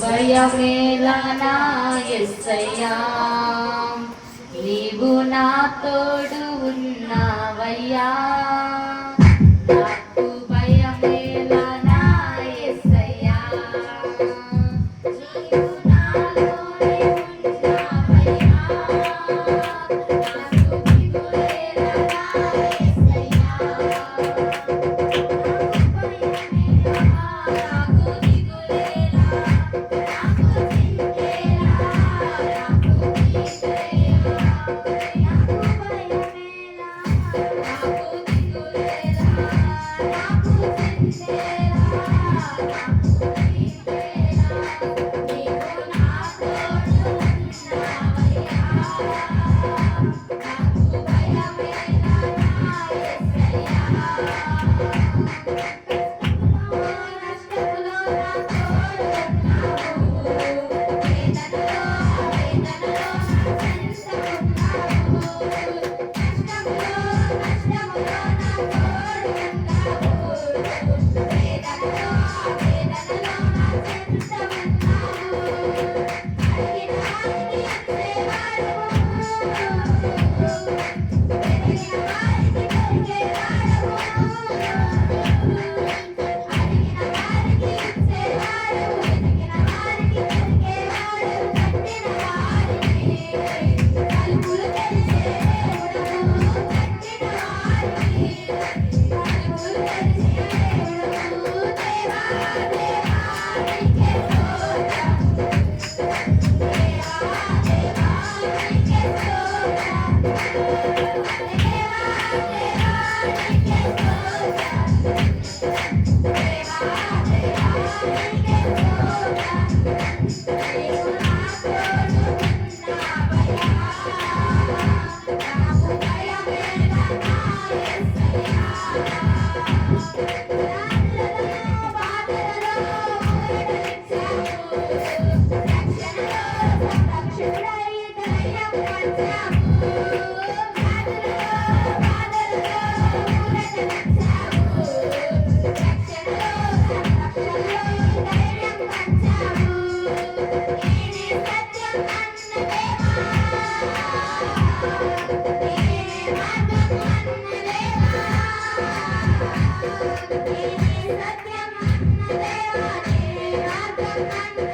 భయమేలా నా యేసయ్యా, నీవు నా తోడు ఉన్నావయ్యా. నాకు భయమేలా నా యేసయ్యా, నీవు నాలోనే ఉన్నావయ్యా. నాకు దిగులేలా నా యేసయ్యా, నాకు దిగులేలా, నాకు చింతేలా, నాకు తీసేలా, నాకు భయమేలా, నాకు దిగులేలా, నాకు చింతేలా, నాకు తీసేలా, నీవు నా తోడు ఉన్నావయ్యా. నాకు భయమేలా నా యేసయ్యా, నష్టములో నా తోడు ఉన్నావు, వేదనలో నా చెంత ఉన్నావు. నష్టములో నా తోడు ఉన్నావు, వేదనలో నా చెంత ఉన్నావు. అడిగిన వారికి ఇచ్చేవాడవు, వెతికిన వారికి దొరికేవాడవు. అడిగిన వారికి ఇచ్చేవాడవు, వెతికిన వారికి దొరికేవాడవు. తట్టిన వారికి తలుపులు తెరిచే దేవుడవు, తట్టిన వారికి తలుపులు తెరిచే దేవుడవు. దేవా దేవా నీకే స్తోత్రం, దేవా దేవా నీకే స్తోత్రం, దేవా దేవా నీకే స్తోత్రం, దేవా దేవా నీకే స్తోత్రం. నీవు నా తోడు ఉన్నావయ్యా, నాకు భయమేలా నా యేసయ్యా. రాత్రులలో బాధలలో ఊరటనిచ్చావు, రక్షణలో సంరక్షకుడై ధైర్యం పంచావు. వ్యాధులలో బాధలలో ఊరటనిచ్చావు, రక్షణలో సంరక్షకుడై ధైర్యం పంచావు. నేనే సత్యం అన్న దేవా, నేనే మార్గం అన్న దేవా, నేనే సత్యం అన్న దేవా, నేనే మార్గం అన్న